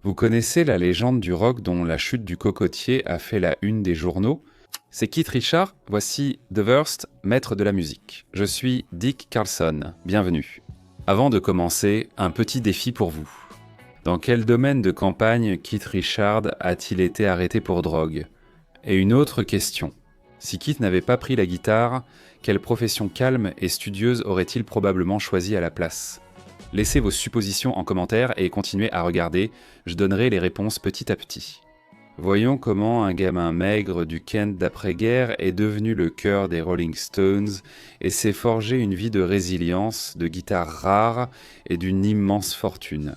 Vous connaissez la légende du rock dont la chute du cocotier a fait la une des journaux? C'est Keith Richards, voici The Worst, maître de la musique. Je suis Dick Carlson, bienvenue. Avant de commencer, un petit défi pour vous. Dans quel domaine de campagne Keith Richards a-t-il été arrêté pour drogue? Et une autre question. Si Keith n'avait pas pris la guitare, quelle profession calme et studieuse aurait-il probablement choisi à la place? Laissez vos suppositions en commentaire et continuez à regarder, je donnerai les réponses petit à petit. Voyons comment un gamin maigre du Kent d'après-guerre est devenu le cœur des Rolling Stones et s'est forgé une vie de résilience, de guitare rare et d'une immense fortune.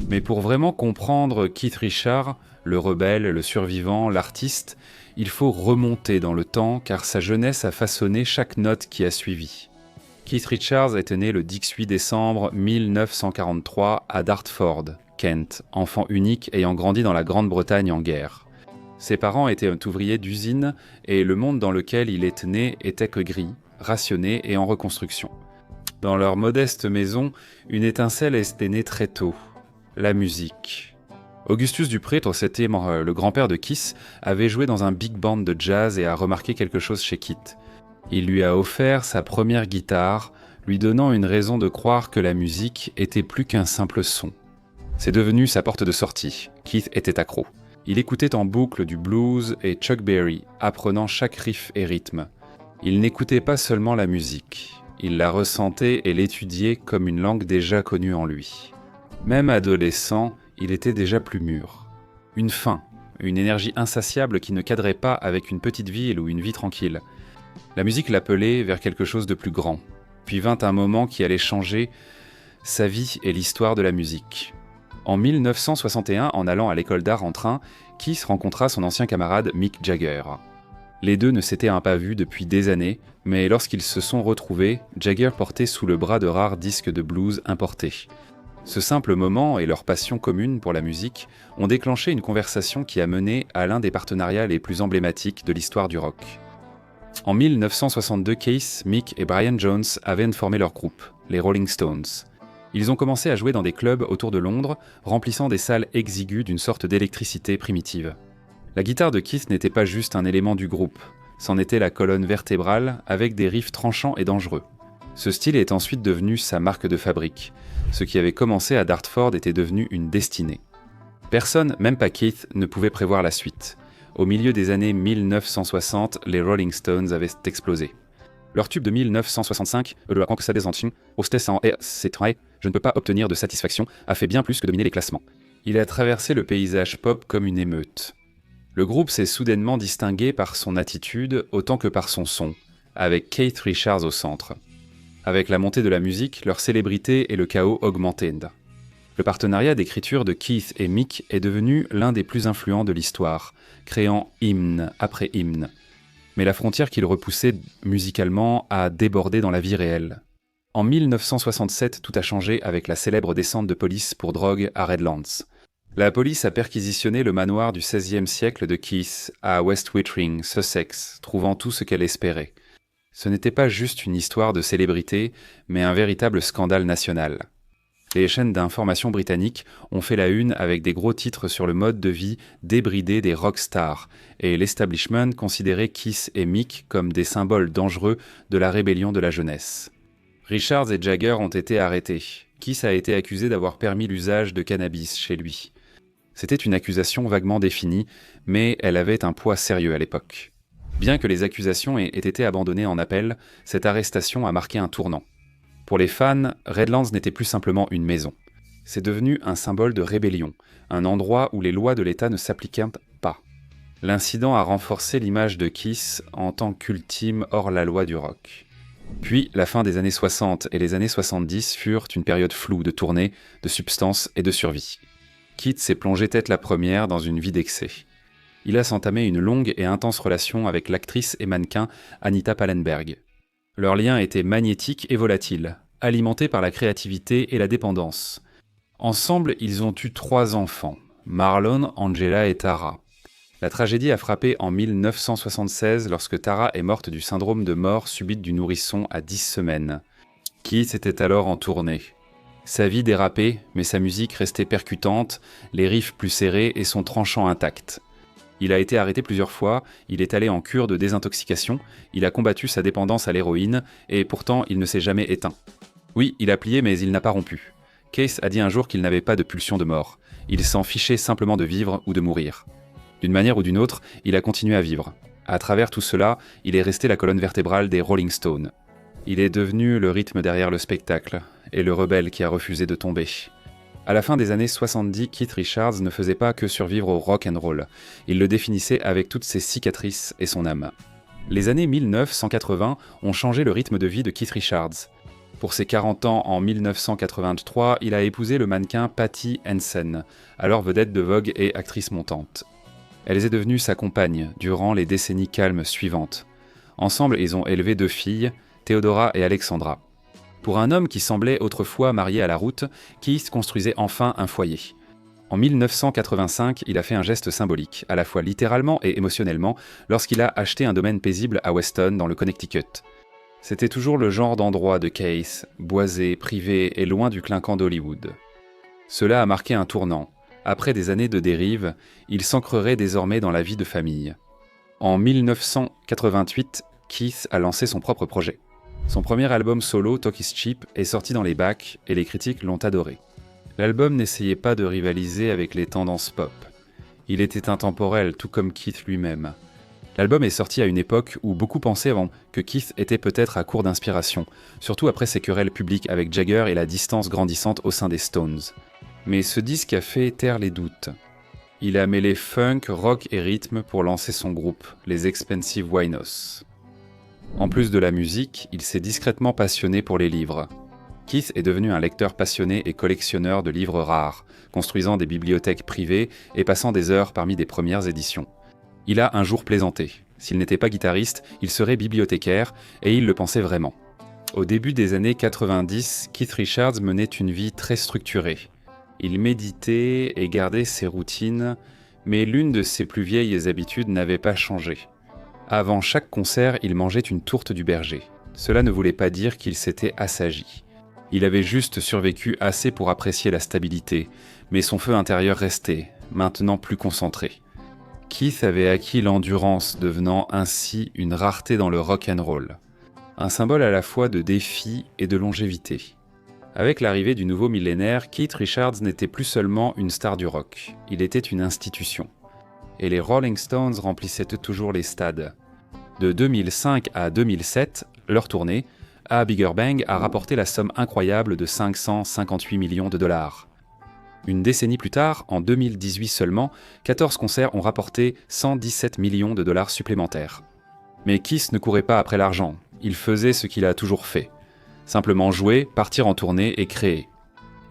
Mais pour vraiment comprendre Keith Richards, le rebelle, le survivant, l'artiste, il faut remonter dans le temps car sa jeunesse a façonné chaque note qui a suivi. Keith Richards est né le 18 décembre 1943 à Dartford, Kent, enfant unique ayant grandi dans la Grande-Bretagne en guerre. Ses parents étaient ouvriers d'usine et le monde dans lequel il est né était que gris, rationné et en reconstruction. Dans leur modeste maison, une étincelle était née très tôt, la musique. Augustus Dupré, c'était le grand-père de Keith, avait joué dans un big band de jazz et a remarqué quelque chose chez Keith. Il lui a offert sa première guitare, lui donnant une raison de croire que la musique était plus qu'un simple son. C'est devenu sa porte de sortie. Keith était accro. Il écoutait en boucle du blues et Chuck Berry, apprenant chaque riff et rythme. Il n'écoutait pas seulement la musique, il la ressentait et l'étudiait comme une langue déjà connue en lui. Même adolescent, il était déjà plus mûr. Une faim, une énergie insatiable qui ne cadrait pas avec une petite ville ou une vie tranquille. La musique l'appelait vers quelque chose de plus grand. Puis vint un moment qui allait changer sa vie et l'histoire de la musique. En 1961, en allant à l'école d'art en train, Keith rencontra son ancien camarade Mick Jagger. Les deux ne s'étaient pas vus depuis des années, mais lorsqu'ils se sont retrouvés, Jagger portait sous le bras de rares disques de blues importés. Ce simple moment et leur passion commune pour la musique ont déclenché une conversation qui a mené à l'un des partenariats les plus emblématiques de l'histoire du rock. En 1962, Keith, Mick et Brian Jones avaient formé leur groupe, les Rolling Stones. Ils ont commencé à jouer dans des clubs autour de Londres, remplissant des salles exiguës d'une sorte d'électricité primitive. La guitare de Keith n'était pas juste un élément du groupe, c'en était la colonne vertébrale avec des riffs tranchants et dangereux. Ce style est ensuite devenu sa marque de fabrique. Ce qui avait commencé à Dartford était devenu une destinée. Personne, même pas Keith, ne pouvait prévoir la suite. Au milieu des années 1960, les Rolling Stones avaient explosé. Leur tube de 1965, Le Rock ça désenchant, Hostess en c'est très, je ne peux pas obtenir de satisfaction, a fait bien plus que dominer les classements. Il a traversé le paysage pop comme une émeute. Le groupe s'est soudainement distingué par son attitude autant que par son son, avec Keith Richards au centre. Avec la montée de la musique, leur célébrité et le chaos augmentaient. Le partenariat d'écriture de Keith et Mick est devenu l'un des plus influents de l'histoire, créant hymne après hymne. Mais la frontière qu'ils repoussaient musicalement a débordé dans la vie réelle. En 1967, tout a changé avec la célèbre descente de police pour drogue à Redlands. La police a perquisitionné le manoir du XVIe siècle de Keith à West Wittering, Sussex, trouvant tout ce qu'elle espérait. Ce n'était pas juste une histoire de célébrité, mais un véritable scandale national. Les chaînes d'information britanniques ont fait la une avec des gros titres sur le mode de vie débridé des rockstars, et l'establishment considérait Keith et Mick comme des symboles dangereux de la rébellion de la jeunesse. Richards et Jagger ont été arrêtés. Keith a été accusé d'avoir permis l'usage de cannabis chez lui. C'était une accusation vaguement définie, mais elle avait un poids sérieux à l'époque. Bien que les accusations aient été abandonnées en appel, cette arrestation a marqué un tournant. Pour les fans, Redlands n'était plus simplement une maison. C'est devenu un symbole de rébellion, un endroit où les lois de l'État ne s'appliquaient pas. L'incident a renforcé l'image de Keith en tant qu'ultime hors-la-loi du rock. Puis, la fin des années 60 et les années 70 furent une période floue de tournées, de substances et de survie. Keith s'est plongé tête la première dans une vie d'excès. Il a entamé une longue et intense relation avec l'actrice et mannequin Anita Pallenberg. Leur lien était magnétique et volatile, alimenté par la créativité et la dépendance. Ensemble, ils ont eu 3 enfants, Marlon, Angela et Tara. La tragédie a frappé en 1976 lorsque Tara est morte du syndrome de mort subite du nourrisson à 10 semaines. Keith était alors en tournée. Sa vie dérapait, mais sa musique restait percutante, les riffs plus serrés et son tranchant intact. Il a été arrêté plusieurs fois, il est allé en cure de désintoxication, il a combattu sa dépendance à l'héroïne, et pourtant il ne s'est jamais éteint. Oui, il a plié mais il n'a pas rompu. Keith a dit un jour qu'il n'avait pas de pulsion de mort. Il s'en fichait simplement de vivre ou de mourir. D'une manière ou d'une autre, il a continué à vivre. À travers tout cela, il est resté la colonne vertébrale des Rolling Stones. Il est devenu le rythme derrière le spectacle, et le rebelle qui a refusé de tomber. À la fin des années 70, Keith Richards ne faisait pas que survivre au rock and roll. Il le définissait avec toutes ses cicatrices et son âme. Les années 1980 ont changé le rythme de vie de Keith Richards. Pour ses 40 ans en 1983, il a épousé le mannequin Patty Hansen, alors vedette de Vogue et actrice montante. Elle est devenue sa compagne durant les décennies calmes suivantes. Ensemble, ils ont élevé 2 filles, Theodora et Alexandra. Pour un homme qui semblait autrefois marié à la route, Keith construisait enfin un foyer. En 1985, il a fait un geste symbolique, à la fois littéralement et émotionnellement, lorsqu'il a acheté un domaine paisible à Weston, dans le Connecticut. C'était toujours le genre d'endroit de Keith, boisé, privé et loin du clinquant d'Hollywood. Cela a marqué un tournant. Après des années de dérive, il s'ancrerait désormais dans la vie de famille. En 1988, Keith a lancé son propre projet. Son premier album solo, Talk is Cheap, est sorti dans les bacs et les critiques l'ont adoré. L'album n'essayait pas de rivaliser avec les tendances pop. Il était intemporel, tout comme Keith lui-même. L'album est sorti à une époque où beaucoup pensaient avant que Keith était peut-être à court d'inspiration, surtout après ses querelles publiques avec Jagger et la distance grandissante au sein des Stones. Mais ce disque a fait taire les doutes. Il a mêlé funk, rock et rythme pour lancer son groupe, les Expensive Winos. En plus de la musique, il s'est discrètement passionné pour les livres. Keith est devenu un lecteur passionné et collectionneur de livres rares, construisant des bibliothèques privées et passant des heures parmi des premières éditions. Il a un jour plaisanté. S'il n'était pas guitariste, il serait bibliothécaire, et il le pensait vraiment. Au début des années 90, Keith Richards menait une vie très structurée. Il méditait et gardait ses routines, mais l'une de ses plus vieilles habitudes n'avait pas changé. Avant chaque concert, il mangeait une tourte du berger. Cela ne voulait pas dire qu'il s'était assagi. Il avait juste survécu assez pour apprécier la stabilité, mais son feu intérieur restait, maintenant plus concentré. Keith avait acquis l'endurance, devenant ainsi une rareté dans le rock and roll. Un symbole à la fois de défi et de longévité. Avec l'arrivée du nouveau millénaire, Keith Richards n'était plus seulement une star du rock, il était une institution. Et les Rolling Stones remplissaient toujours les stades. De 2005 à 2007, leur tournée, A Bigger Bang a rapporté la somme incroyable de 558 millions de dollars. Une décennie plus tard, en 2018 seulement, 14 concerts ont rapporté 117 millions de dollars supplémentaires. Mais Keith ne courait pas après l'argent, il faisait ce qu'il a toujours fait. Simplement jouer, partir en tournée et créer.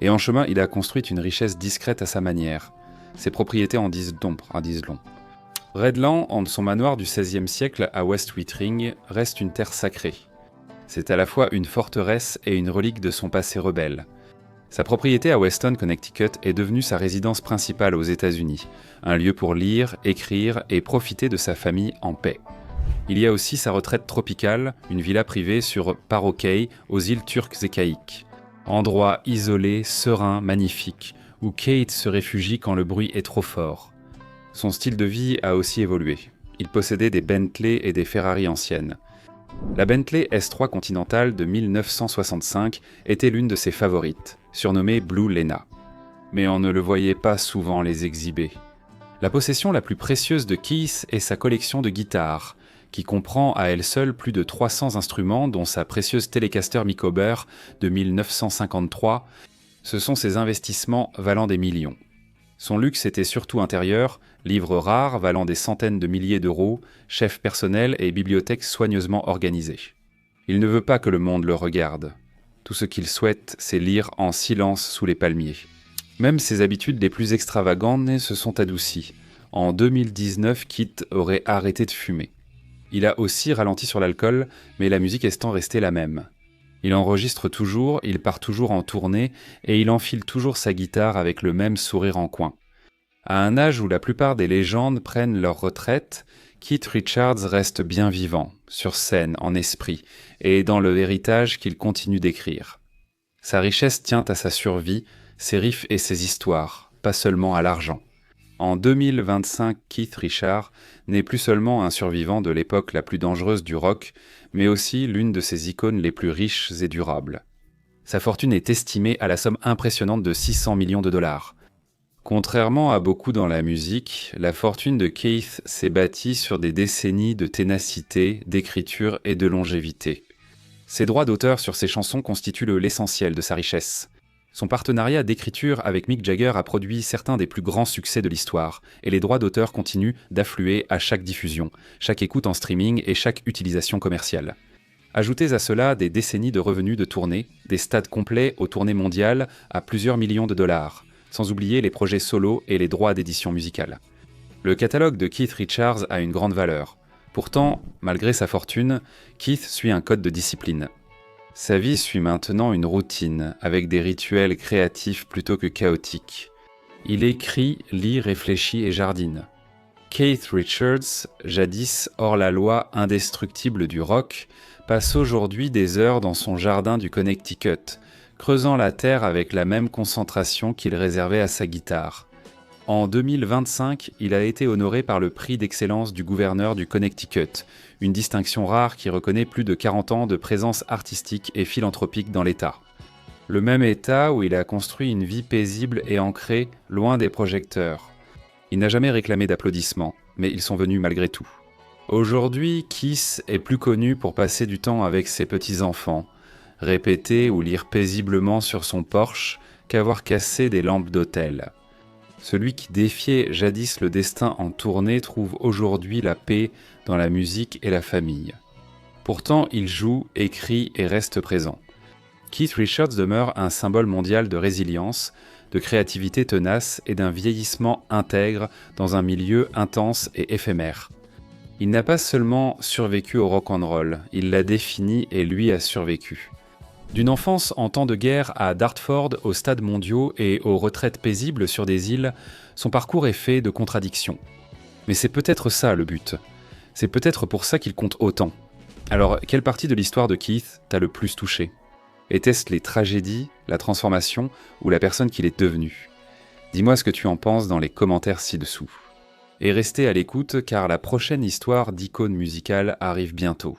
Et en chemin, il a construit une richesse discrète à sa manière. Ses propriétés en disent long. Redland, en son manoir du XVIe siècle à West Wittering, reste une terre sacrée. C'est à la fois une forteresse et une relique de son passé rebelle. Sa propriété à Weston, Connecticut, est devenue sa résidence principale aux États-Unis, un lieu pour lire, écrire et profiter de sa famille en paix. Il y a aussi sa retraite tropicale, une villa privée sur Paro Cay, aux îles turques et caïques. Endroit isolé, serein, magnifique, où Kate se réfugie quand le bruit est trop fort. Son style de vie a aussi évolué. Il possédait des Bentley et des Ferrari anciennes. La Bentley S3 Continental de 1965 était l'une de ses favorites, surnommée Blue Lena. Mais on ne le voyait pas souvent les exhiber. La possession la plus précieuse de Keith est sa collection de guitares, qui comprend à elle seule plus de 300 instruments, dont sa précieuse Telecaster Microber de 1953. Ce sont ses investissements valant des millions. Son luxe était surtout intérieur, livres rares valant des centaines de milliers d'euros, chefs personnels et bibliothèques soigneusement organisées. Il ne veut pas que le monde le regarde. Tout ce qu'il souhaite, c'est lire en silence sous les palmiers. Même ses habitudes les plus extravagantes se sont adoucies. En 2019, Keith aurait arrêté de fumer. Il a aussi ralenti sur l'alcool, mais la musique étant restée la même. Il enregistre toujours, il part toujours en tournée et il enfile toujours sa guitare avec le même sourire en coin. À un âge où la plupart des légendes prennent leur retraite, Keith Richards reste bien vivant, sur scène, en esprit, et dans le héritage qu'il continue d'écrire. Sa richesse tient à sa survie, ses riffs et ses histoires, pas seulement à l'argent. En 2025, Keith Richards n'est plus seulement un survivant de l'époque la plus dangereuse du rock, mais aussi l'une de ses icônes les plus riches et durables. Sa fortune est estimée à la somme impressionnante de 600 millions de dollars. Contrairement à beaucoup dans la musique, la fortune de Keith s'est bâtie sur des décennies de ténacité, d'écriture et de longévité. Ses droits d'auteur sur ses chansons constituent l'essentiel de sa richesse. Son partenariat d'écriture avec Mick Jagger a produit certains des plus grands succès de l'histoire, et les droits d'auteur continuent d'affluer à chaque diffusion, chaque écoute en streaming et chaque utilisation commerciale. Ajoutez à cela des décennies de revenus de tournée, des stades complets aux tournées mondiales à plusieurs millions de dollars, sans oublier les projets solo et les droits d'édition musicale. Le catalogue de Keith Richards a une grande valeur. Pourtant, malgré sa fortune, Keith suit un code de discipline. Sa vie suit maintenant une routine, avec des rituels créatifs plutôt que chaotiques. Il écrit, lit, réfléchit et jardine. Keith Richards, jadis hors-la-loi indestructible du rock, passe aujourd'hui des heures dans son jardin du Connecticut, creusant la terre avec la même concentration qu'il réservait à sa guitare. En 2025, il a été honoré par le prix d'excellence du gouverneur du Connecticut, une distinction rare qui reconnaît plus de 40 ans de présence artistique et philanthropique dans l'État. Le même État où il a construit une vie paisible et ancrée, loin des projecteurs. Il n'a jamais réclamé d'applaudissements, mais ils sont venus malgré tout. Aujourd'hui, Keith est plus connu pour passer du temps avec ses petits-enfants, répéter ou lire paisiblement sur son porche qu'avoir cassé des lampes d'hôtel. Celui qui défiait jadis le destin en tournée trouve aujourd'hui la paix dans la musique et la famille. Pourtant, il joue, écrit et reste présent. Keith Richards demeure un symbole mondial de résilience, de créativité tenace et d'un vieillissement intègre dans un milieu intense et éphémère. Il n'a pas seulement survécu au rock'n'roll, il l'a défini et lui a survécu. D'une enfance en temps de guerre à Dartford, aux stades mondiaux et aux retraites paisibles sur des îles, son parcours est fait de contradictions. Mais c'est peut-être ça le but. C'est peut-être pour ça qu'il compte autant. Alors, quelle partie de l'histoire de Keith t'a le plus touché ? Était-ce les tragédies, la transformation ou la personne qu'il est devenu ? Dis-moi ce que tu en penses dans les commentaires ci-dessous. Et restez à l'écoute car la prochaine histoire d'icône musicale arrive bientôt.